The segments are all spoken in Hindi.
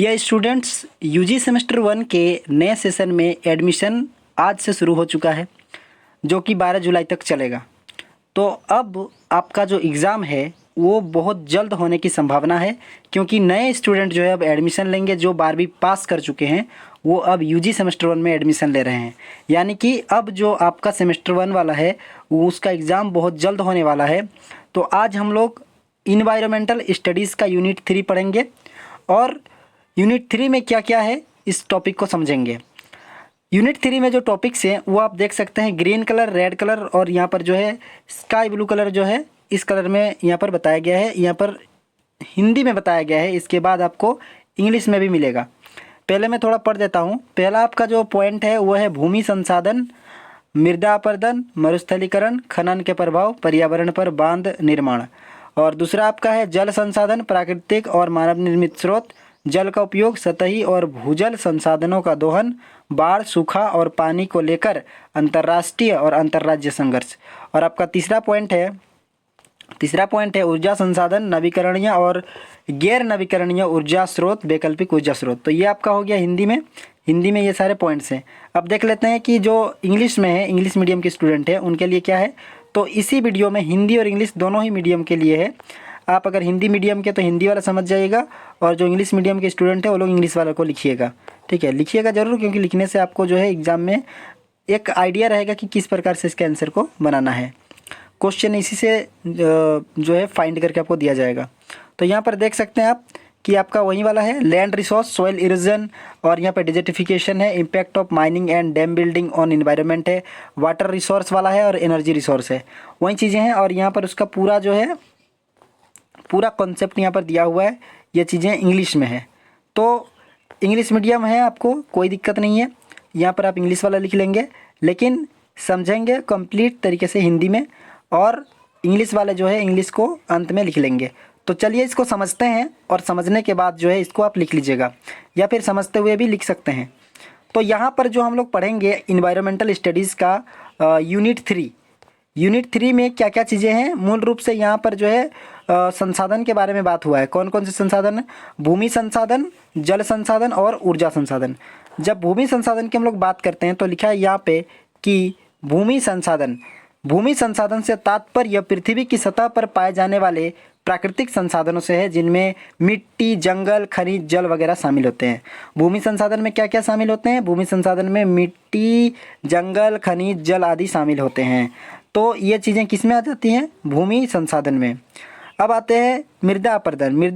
डियर स्टूडेंट्स, यूजी सेमेस्टर 1 के नए सेशन में एडमिशन आज से शुरू हो चुका है, जो कि 12 जुलाई तक चलेगा। तो अब आपका जो एग्ज़ाम है वो बहुत जल्द होने की संभावना है, क्योंकि नए स्टूडेंट जो है अब एडमिशन लेंगे। जो 12वीं पास कर चुके हैं वो अब यूजी सेमेस्टर 1 में एडमिशन ले रहे हैं। यानी कि अब जो आपका सेमेस्टर 1 वाला है वो उसका एग्ज़ाम बहुत जल्द होने वाला है। तो आज हम लोग इन्वायरमेंटल स्टडीज़ का यूनिट 3 पढ़ेंगे और यूनिट 3 में क्या क्या है इस टॉपिक को समझेंगे। यूनिट 3 में जो टॉपिक्स हैं वो आप देख सकते हैं, ग्रीन कलर, रेड कलर और यहाँ पर जो है स्काई ब्लू कलर जो है इस कलर में यहाँ पर बताया गया है। यहाँ पर हिंदी में बताया गया है, इसके बाद आपको इंग्लिश में भी मिलेगा। पहले मैं थोड़ा पढ़ देता हूँ। पहला आपका जो पॉइंट है वो है भूमि संसाधन, मृदा अपरदन, मरुस्थलीकरण, खनन के प्रभाव, पर्यावरण पर बांध निर्माण। और दूसरा आपका है जल संसाधन, प्राकृतिक और मानव निर्मित स्रोत, जल का उपयोग, सतही और भूजल संसाधनों का दोहन, बाढ़, सूखा और पानी को लेकर अंतर्राष्ट्रीय और अंतर्राज्यीय संघर्ष। और आपका तीसरा पॉइंट है ऊर्जा संसाधन, नवीकरणीय और गैर नवीकरणीय ऊर्जा स्रोत, वैकल्पिक ऊर्जा स्रोत। तो ये आपका हो गया हिंदी में ये सारे पॉइंट्स हैं। अब देख लेते हैं कि जो इंग्लिश में है, इंग्लिश मीडियम के स्टूडेंट है उनके लिए क्या है। तो इसी वीडियो में हिंदी और इंग्लिश दोनों ही मीडियम के लिए है। आप अगर हिंदी मीडियम के तो हिंदी वाला समझ जाइएगा, और जो इंग्लिश मीडियम के स्टूडेंट है वो लोग इंग्लिश वाला को लिखिएगा। ठीक है, लिखिएगा ज़रूर, क्योंकि लिखने से आपको जो है एग्ज़ाम में एक आइडिया रहेगा कि किस प्रकार से इसके आंसर को बनाना है। क्वेश्चन इसी से जो है फाइंड करके आपको दिया जाएगा। तो यहाँ पर देख सकते हैं आप कि आपका वही वाला है, लैंड रिसोर्स, सॉइल इरोजन, और यहाँ पर डिजर्टिफिकेशन है, impact of mining and dam building on environment है, वाटर रिसोर्स वाला है और एनर्जी रिसोर्स है, वही चीज़ें हैं। और यहाँ पर उसका पूरा जो है पूरा कॉन्सेप्ट यहाँ पर दिया हुआ है। ये चीज़ें इंग्लिश में है, तो इंग्लिश मीडियम है, आपको कोई दिक्कत नहीं है। यहाँ पर आप इंग्लिश वाला लिख लेंगे, लेकिन समझेंगे कंप्लीट तरीके से हिंदी में, और इंग्लिश वाले जो है इंग्लिश को अंत में लिख लेंगे। तो चलिए इसको समझते हैं, और समझने के बाद जो है इसको आप लिख लीजिएगा, या फिर समझते हुए भी लिख सकते हैं। तो यहाँ पर जो हम लोग पढ़ेंगे इन्वायरमेंटल स्टडीज़ का यूनिट 3 में क्या क्या चीज़ें हैं। मूल रूप से यहाँ पर जो है संसाधन के बारे में बात हुआ है। कौन कौन से संसाधन है? भूमि संसाधन, जल संसाधन और ऊर्जा संसाधन। जब भूमि संसाधन की हम लोग बात करते हैं तो लिखा है यहाँ पे कि भूमि संसाधन से तात्पर्य पृथ्वी की सतह पर पाए जाने वाले प्राकृतिक संसाधनों से है, जिनमें मिट्टी, जंगल, खनिज, जल वगैरह शामिल होते हैं। भूमि संसाधन में क्या क्या शामिल होते हैं? भूमि संसाधन में मिट्टी, जंगल, खनिज, जल आदि शामिल होते हैं। तो ये चीज़ें किस में आ जाती हैं? भूमि संसाधन में। अब आते हैं मृदा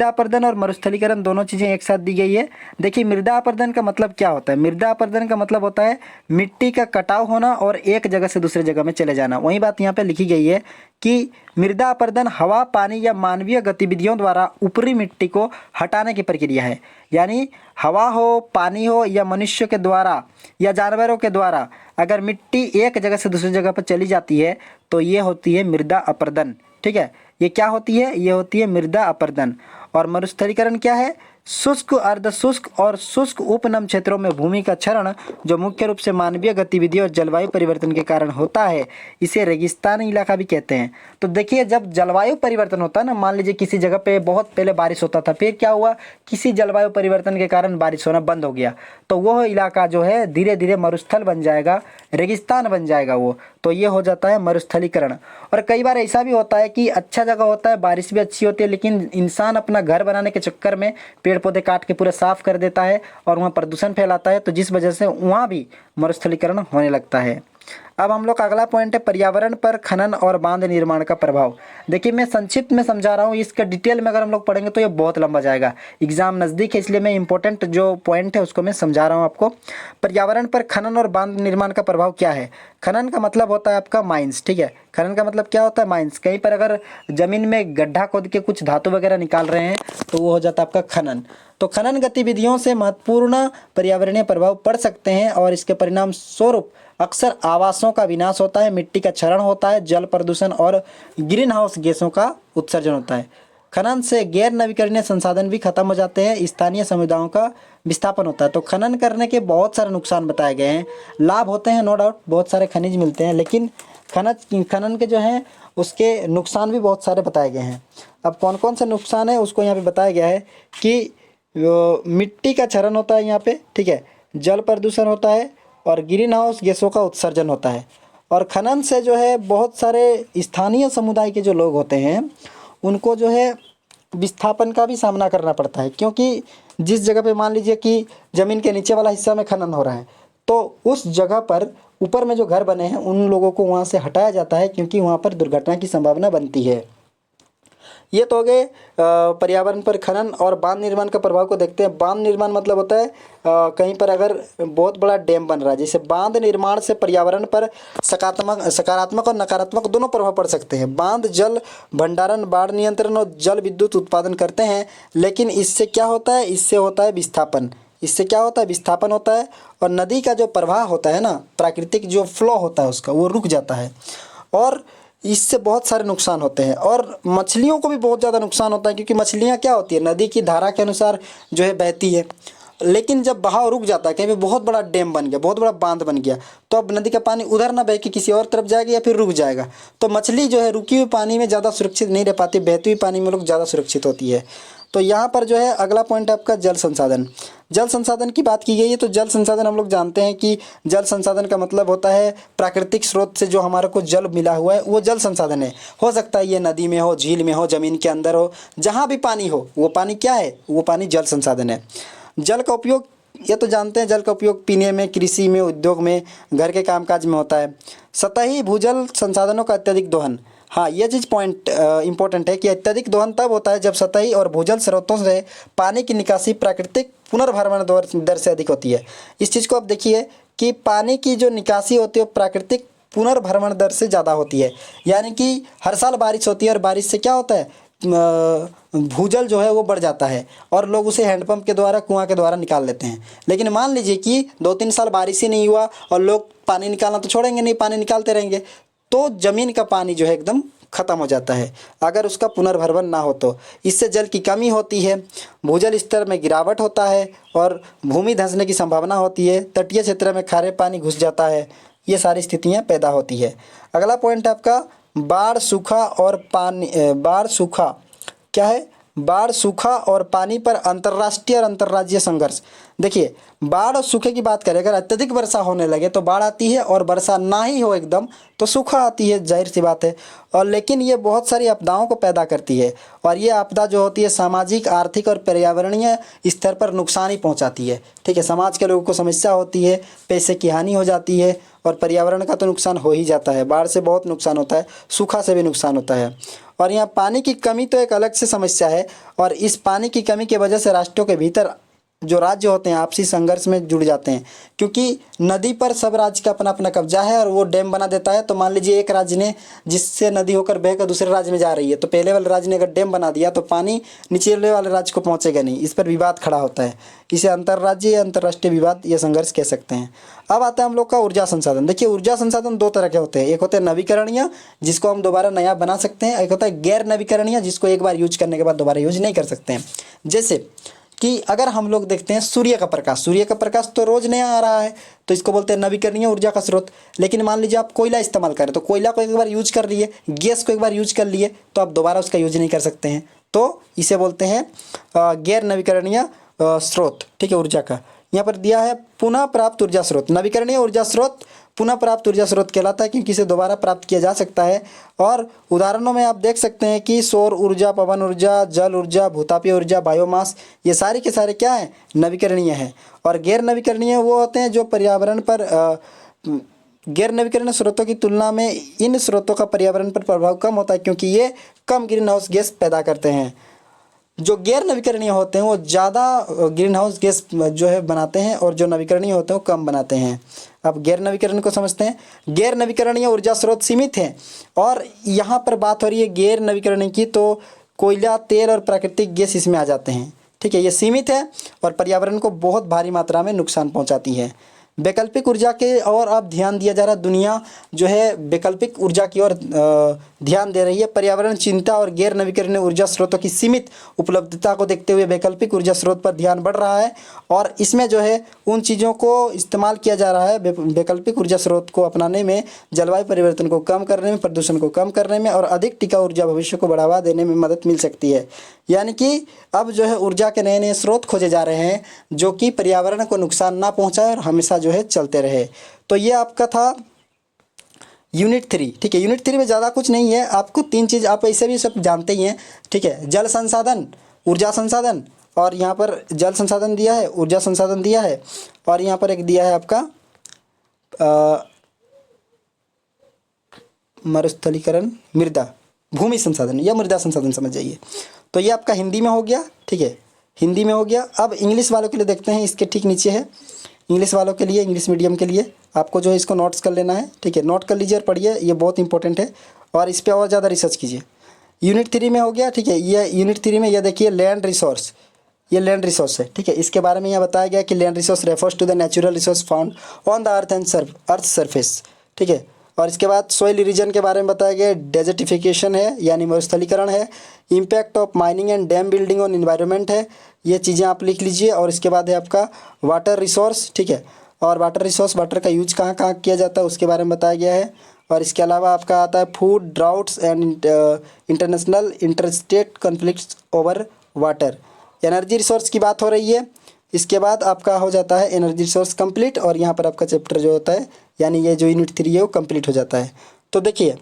अपरदन और मरुस्थलीकरण, दोनों चीज़ें एक साथ दी गई है। देखिए, मृदा अपरदन का मतलब क्या होता है? मृदा अपरदन का मतलब होता है मिट्टी का कटाव होना और एक जगह से दूसरे जगह में चले जाना। वही बात यहाँ पे लिखी गई है कि मृदा अपरदन हवा, पानी या मानवीय गतिविधियों द्वारा ऊपरी मिट्टी को हटाने की प्रक्रिया है। यानी हवा हो, पानी हो, या मनुष्य के द्वारा या जानवरों के द्वारा अगर मिट्टी एक जगह से दूसरी जगह पर चली जाती है तो ये होती है मृदा अपरदन। ठीक है, ये क्या होती है? ये होती है मृदा अपरदन। और मरुस्थलीकरण क्या है? शुष्क, अर्ध शुष्क और शुष्क उपनम क्षेत्रों में भूमि का क्षरण, जो मुख्य रूप से मानवीय गतिविधि और जलवायु परिवर्तन के कारण होता है, इसे रेगिस्तानी इलाका भी कहते हैं। तो देखिए, जब जलवायु परिवर्तन होता है ना, मान लीजिए किसी जगह पे बहुत पहले बारिश होता था, फिर क्या हुआ, किसी जलवायु परिवर्तन के कारण बारिश होना बंद हो गया, तो वह इलाका जो है धीरे धीरे मरुस्थल बन जाएगा, रेगिस्तान बन जाएगा वो। तो ये हो जाता है मरुस्थलीकरण। और कई बार ऐसा भी होता है कि अच्छा जगह होता है, बारिश भी अच्छी होती है, लेकिन इंसान अपना घर बनाने के चक्कर में पेड़ पौधे काट के पूरा साफ कर देता है और वहाँ प्रदूषण फैलाता है, तो जिस वजह से वहाँ भी मरुस्थलीकरण होने लगता है। अब हम लोग का अगला पॉइंट है पर्यावरण पर खनन और बांध निर्माण का प्रभाव। देखिए, मैं संक्षिप्त में समझा रहा हूँ, इसका डिटेल में अगर हम लोग पढ़ेंगे तो ये बहुत लंबा जाएगा। एग्जाम नज़दीक है, इसलिए मैं इंपॉर्टेंट जो पॉइंट है उसको मैं समझा रहा हूँ आपको। पर्यावरण पर खनन और बांध निर्माण का प्रभाव क्या है? खनन का मतलब होता है आपका माइंस। ठीक है, खनन का मतलब क्या होता है? माइंस। कहीं पर अगर ज़मीन में गड्ढा खोद के कुछ धातु वगैरह निकाल रहे हैं तो वो हो जाता है आपका खनन। तो खनन गतिविधियों से महत्वपूर्ण पर्यावरणीय प्रभाव पड़ सकते हैं, और इसके परिणाम स्वरूप अक्सर आवासों का विनाश होता है, मिट्टी का क्षरण होता है, जल प्रदूषण और ग्रीन हाउस गैसों का उत्सर्जन होता है। खनन से गैर नवीकरणीय संसाधन भी खत्म हो जाते हैं, स्थानीय समुदायों का विस्थापन होता है। तो खनन करने के बहुत सारे नुकसान बताए गए हैं। लाभ होते हैं नो डाउट, बहुत सारे खनिज मिलते हैं, लेकिन खनन के जो हैं उसके नुकसान भी बहुत सारे बताए गए हैं। अब कौन कौन से नुकसान है उसको यहाँ पे बताया गया है कि मिट्टी का क्षरण होता है यहाँ पे, ठीक है, जल प्रदूषण होता है और ग्रीन हाउस गैसों का उत्सर्जन होता है। और खनन से जो है बहुत सारे स्थानीय समुदाय के जो लोग होते हैं उनको जो है विस्थापन का भी सामना करना पड़ता है, क्योंकि जिस जगह पे मान लीजिए कि ज़मीन के नीचे वाला हिस्सा में खनन हो रहा है तो उस जगह पर ऊपर में जो घर बने हैं उन लोगों को वहाँ से हटाया जाता है, क्योंकि वहाँ पर दुर्घटना की संभावना बनती है। ये तो हो गए पर्यावरण पर खनन और बांध निर्माण का प्रभाव को देखते हैं। बांध निर्माण मतलब होता है कहीं पर अगर बहुत बड़ा डैम बन रहा है, जैसे बांध निर्माण से पर्यावरण पर सकारात्मक और नकारात्मक दोनों प्रभाव पड़ सकते हैं। बांध जल भंडारण, बाढ़ नियंत्रण और जल विद्युत उत्पादन करते हैं, लेकिन इससे क्या होता है, इससे होता है विस्थापन। इससे क्या होता है, विस्थापन होता है और नदी का जो प्रवाह होता है ना, प्राकृतिक जो फ्लो होता है उसका, वो रुक जाता है और इससे बहुत सारे नुकसान होते हैं। और मछलियों को भी बहुत ज़्यादा नुकसान होता है, क्योंकि मछलियाँ क्या होती है, नदी की धारा के अनुसार जो है बहती है, लेकिन जब बहाव रुक जाता है, कहीं पे बहुत बड़ा डैम बन गया, बहुत बड़ा बांध बन गया, तो अब नदी का पानी उधर ना बह के किसी और तरफ जाएगा या फिर रुक जाएगा, तो मछली जो है रुकी हुई पानी में ज़्यादा सुरक्षित नहीं रह पाती, बहती हुई पानी में लोग ज़्यादा सुरक्षित होती है। तो यहाँ पर जो है अगला पॉइंट आपका जल संसाधन। जल संसाधन की बात की गई है, तो जल संसाधन हम लोग जानते हैं कि जल संसाधन का मतलब होता है प्राकृतिक स्रोत से जो हमारे को जल मिला हुआ है वो जल संसाधन है। हो सकता है ये नदी में हो, झील में हो, ज़मीन के अंदर हो, जहाँ भी पानी हो वो पानी क्या है, वो पानी जल संसाधन है। जल का उपयोग ये तो जानते हैं, जल का उपयोग पीने में, कृषि में, उद्योग में, घर के कामकाज में होता है। सतही भूजल संसाधनों का अत्यधिक दोहन, हाँ ये चीज़ पॉइंट इंपॉर्टेंट है कि अत्यधिक दोहन तब होता है जब सतही और भूजल स्रोतों से पानी की निकासी प्राकृतिक पुनर्भरण दर से अधिक होती है। इस चीज़ को आप देखिए कि पानी की जो निकासी होती है वो प्राकृतिक पुनर्भरण दर से ज़्यादा होती है, यानी कि हर साल बारिश होती है और बारिश से क्या होता है, भूजल जो है वो बढ़ जाता है और लोग उसे हैंडपंप के द्वारा, कुआं के द्वारा निकाल लेते हैं। लेकिन मान लीजिए कि 2-3 साल बारिश ही नहीं हुआ और लोग पानी निकालना तो छोड़ेंगे नहीं, पानी निकालते रहेंगे, तो ज़मीन का पानी जो है एकदम ख़त्म हो जाता है अगर उसका पुनर्भरण ना हो तो। इससे जल की कमी होती है, भूजल स्तर में गिरावट होता है और भूमि धंसने की संभावना होती है, तटीय क्षेत्र में खारे पानी घुस जाता है, ये सारी स्थितियाँ पैदा होती है। अगला पॉइंट आपका बाढ़, सूखा और पानी। बाढ़, सूखा क्या है, बाढ़, सूखा और पानी पर अंतर्राष्ट्रीय और अंतर्राज्यीय संघर्ष। देखिए बाढ़ और सूखे की बात करें, अगर अत्यधिक वर्षा होने लगे तो बाढ़ आती है और वर्षा ना ही हो एकदम तो सूखा आती है, जाहिर सी बात है। और लेकिन ये बहुत सारी आपदाओं को पैदा करती है और ये आपदा जो होती है सामाजिक, आर्थिक और पर्यावरणीय स्तर पर नुकसान ही पहुंचाती है। ठीक है, समाज के लोगों को समस्या होती है, पैसे की हानि हो जाती है और पर्यावरण का तो नुकसान हो ही जाता है। बाढ़ से बहुत नुकसान होता है, सूखा से भी नुकसान होता है। और यहाँ पानी की कमी तो एक अलग से समस्या है और इस पानी की कमी की वजह से राष्ट्रों के भीतर जो राज्य होते हैं आपसी संघर्ष में जुड़ जाते हैं, क्योंकि नदी पर सब राज्य का अपना अपना कब्जा है और वो डैम बना देता है। तो मान लीजिए एक राज्य ने, जिससे नदी होकर बहकर दूसरे राज्य में जा रही है, तो पहले वाले राज्य ने अगर डैम बना दिया तो पानी निचले वाले राज्य को पहुंचेगा नहीं, इस पर विवाद खड़ा होता है। इसे अंतर्राज्यीय या अंतर्राष्ट्रीय विवाद या संघर्ष कह सकते हैं। अब आता है हम लोग का ऊर्जा संसाधन। देखिए ऊर्जा संसाधन दो तरह के होते हैं, एक होते हैं नवीकरणीय जिसको हम दोबारा नया बना सकते हैं, एक होता है गैर नवीकरणीय जिसको एक बार यूज करने के बाद दोबारा यूज नहीं कर सकते हैं। जैसे कि अगर हम लोग देखते हैं सूर्य का प्रकाश तो रोज़ नया आ रहा है, तो इसको बोलते हैं नवीकरणीय ऊर्जा का स्रोत। लेकिन मान लीजिए आप कोयला इस्तेमाल करें, तो कोयला को एक बार यूज कर लिए, गैस को एक बार यूज कर लिए, तो आप दोबारा उसका यूज नहीं कर सकते हैं, तो इसे बोलते हैं गैर नवीकरणीय स्रोत। ठीक है, ऊर्जा का यहाँ पर दिया है पुनः प्राप्त ऊर्जा स्रोत। नवीकरणीय ऊर्जा स्रोत पुनः प्राप्त ऊर्जा स्रोत कहलाता है क्योंकि इसे दोबारा प्राप्त किया जा सकता है। और उदाहरणों में आप देख सकते हैं कि सौर ऊर्जा, पवन ऊर्जा, जल ऊर्जा, भूतापीय ऊर्जा, बायोमास, ये सारे के सारे क्या हैं, नवीकरणीय हैं। और गैर नवीकरणीय वो होते हैं जो पर्यावरण पर गैर नवीकरणीय स्रोतों की तुलना में इन स्रोतों का पर्यावरण पर प्रभाव कम होता है क्योंकि ये कम ग्रीन हाउस गैस पैदा करते हैं। जो गैर नवीकरणीय होते हैं वो ज़्यादा ग्रीन हाउस गैस जो है बनाते हैं और जो नवीकरणीय होते हैं वो कम बनाते हैं। अब गैर नवीकरणीय को समझते हैं। गैर नवीकरणीय ऊर्जा स्रोत सीमित हैं और यहाँ पर बात हो रही है गैर नवीकरणीय की, तो कोयला, तेल और प्राकृतिक गैस इसमें आ जाते हैं। ठीक है, ये सीमित है और पर्यावरण को बहुत भारी मात्रा में नुकसान पहुँचाती है। वैकल्पिक ऊर्जा के और अब ध्यान दिया जा रहा है। दुनिया जो है वैकल्पिक ऊर्जा की ओर ध्यान दे रही है। पर्यावरण चिंता और गैर नवीकरणीय ऊर्जा स्रोतों की सीमित उपलब्धता को देखते हुए वैकल्पिक ऊर्जा स्रोत पर ध्यान बढ़ रहा है और इसमें जो है उन चीज़ों को इस्तेमाल किया जा रहा है वैकल्पिक ऊर्जा स्रोत को अपनाने में, जलवायु परिवर्तन को कम करने में, प्रदूषण को कम करने में और अधिक टिकाऊ ऊर्जा भविष्य को बढ़ावा देने में मदद मिल सकती है। यानी कि अब जो है ऊर्जा के नए नए स्रोत खोजे जा रहे हैं जो कि पर्यावरण को नुकसान ना पहुंचाए और हमेशा जो है चलते रहे। तो ये आपका था यूनिट 3। ठीक है, यूनिट 3 में ज़्यादा कुछ नहीं है, आपको 3 चीज़ आप ऐसे भी सब जानते ही हैं। ठीक है, जल संसाधन, ऊर्जा संसाधन, और यहाँ पर जल संसाधन दिया है, ऊर्जा संसाधन दिया है, और यहाँ पर एक दिया है आपका मरुस्थलीकरण, मृदा, भूमि संसाधन या मृदा संसाधन समझ जाइए। तो ये आपका हिंदी में हो गया। ठीक है, हिंदी में हो गया। अब इंग्लिश वालों के लिए देखते हैं, इसके ठीक नीचे है इंग्लिश वालों के लिए, इंग्लिश मीडियम के लिए आपको जो है इसको नोट्स कर लेना है। ठीक है, नोट कर लीजिए और पढ़िए, ये बहुत इंपॉर्टेंट है और इस पर और ज़्यादा रिसर्च कीजिए। यूनिट 3 में हो गया। ठीक है, ये यूनिट 3 में ये देखिए लैंड रिसोर्स, ये लैंड रिसोर्स है। ठीक है, इसके बारे में यहाँ बताया गया कि land resource refers to the natural resource found on the earth and earth surface. ठीक है, और इसके बाद सोइल इरोजन के बारे में बताया गया, डेजर्टिफिकेशन है यानी मरुस्थलीकरण है, impact of mining and dam building on environment है, ये चीज़ें आप लिख लीजिए। और इसके बाद है आपका वाटर रिसोर्स। ठीक है, और वाटर रिसोर्स, वाटर का यूज कहाँ कहाँ किया जाता है उसके बारे में बताया गया है। और इसके अलावा आपका आता है food, droughts and international interstate conflicts over water. Energy resource की बात हो रही है। इसके बाद आपका हो जाता है एनर्जी रिसोर्स कंप्लीट और यहाँ पर आपका चैप्टर जो होता है यानी ये जो यूनिट 3 है वो कंप्लीट हो जाता है। तो देखिए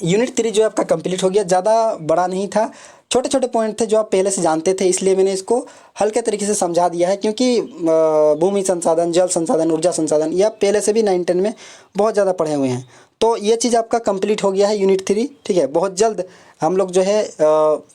यूनिट 3 जो आपका कंप्लीट हो गया, ज़्यादा बड़ा नहीं था, छोटे छोटे पॉइंट थे जो आप पहले से जानते थे, इसलिए मैंने इसको हल्के तरीके से समझा दिया है। क्योंकि भूमि संसाधन, जल संसाधन, ऊर्जा संसाधन ये आप पहले से भी 9-10 में बहुत ज़्यादा पढ़े हुए हैं। तो ये चीज़ आपका कंप्लीट हो गया है यूनिट 3। ठीक है, बहुत जल्द हम लोग जो है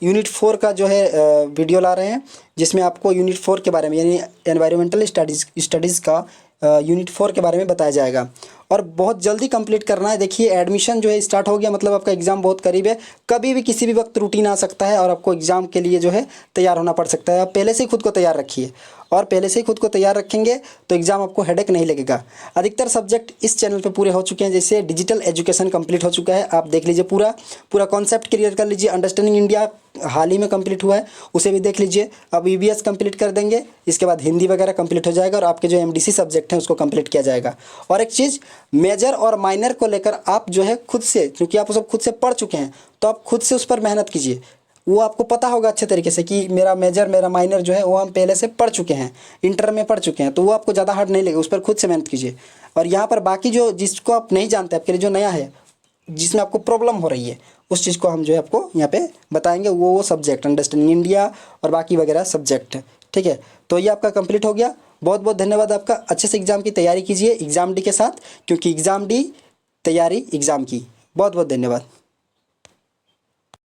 यूनिट 4 का जो है वीडियो ला रहे हैं जिसमें आपको यूनिट 4 के बारे में यानी एनवायरमेंटल स्टडीज़ का यूनिट 4 के बारे में बताया जाएगा और बहुत जल्दी कंप्लीट करना है। देखिए एडमिशन जो है स्टार्ट हो गया, मतलब आपका एग्ज़ाम बहुत करीब है, कभी भी किसी भी वक्त रूटीन आ सकता है और आपको एग्ज़ाम के लिए जो है तैयार होना पड़ सकता है। आप पहले से ही खुद को तैयार रखिए और पहले से ही खुद को तैयार रखेंगे तो एग्ज़ाम आपको हेडेक नहीं लगेगा। अधिकतर सब्जेक्ट इस चैनल पे पूरे हो चुके हैं, जैसे डिजिटल एजुकेशन कंप्लीट हो चुका है, आप देख लीजिए, पूरा कॉन्सेप्ट क्लियर कर लीजिए। अंडरस्टैंडिंग इंडिया हाल ही में कंप्लीट हुआ है, उसे भी देख लीजिए। अब ईवीएस कंप्लीट कर देंगे, इसके बाद हिंदी वगैरह कंप्लीट हो जाएगा और आपके जो एमडीसी सब्जेक्ट हैं उसको कंप्लीट किया जाएगा। और एक चीज़, मेजर और माइनर को लेकर आप जो है खुद से, क्योंकि आप सब खुद से पढ़ चुके हैं तो आप खुद से उस पर मेहनत कीजिए। वो आपको पता होगा अच्छे तरीके से कि मेरा मेजर, मेरा माइनर जो है वो हम पहले से पढ़ चुके हैं, इंटर में पढ़ चुके हैं, तो वो आपको ज़्यादा हार्ड नहीं लगेगा, उस पर खुद से मेहनत कीजिए। और यहाँ पर बाकी जो जिसको आप नहीं जानते, आपके लिए जो नया है, जिसमें आपको प्रॉब्लम हो रही है, उस चीज़ को हम जो है आपको यहाँ पे बताएंगे, वो सब्जेक्ट अंडरस्टैंडिंग इंडिया और बाकी वगैरह सब्जेक्ट। ठीक है, तो ये आपका कंप्लीट हो गया। बहुत बहुत धन्यवाद आपका। अच्छे से एग्ज़ाम की तैयारी कीजिए एग्ज़ाम डी के साथ, क्योंकि एग्ज़ाम डी तैयारी एग्ज़ाम की। बहुत बहुत धन्यवाद।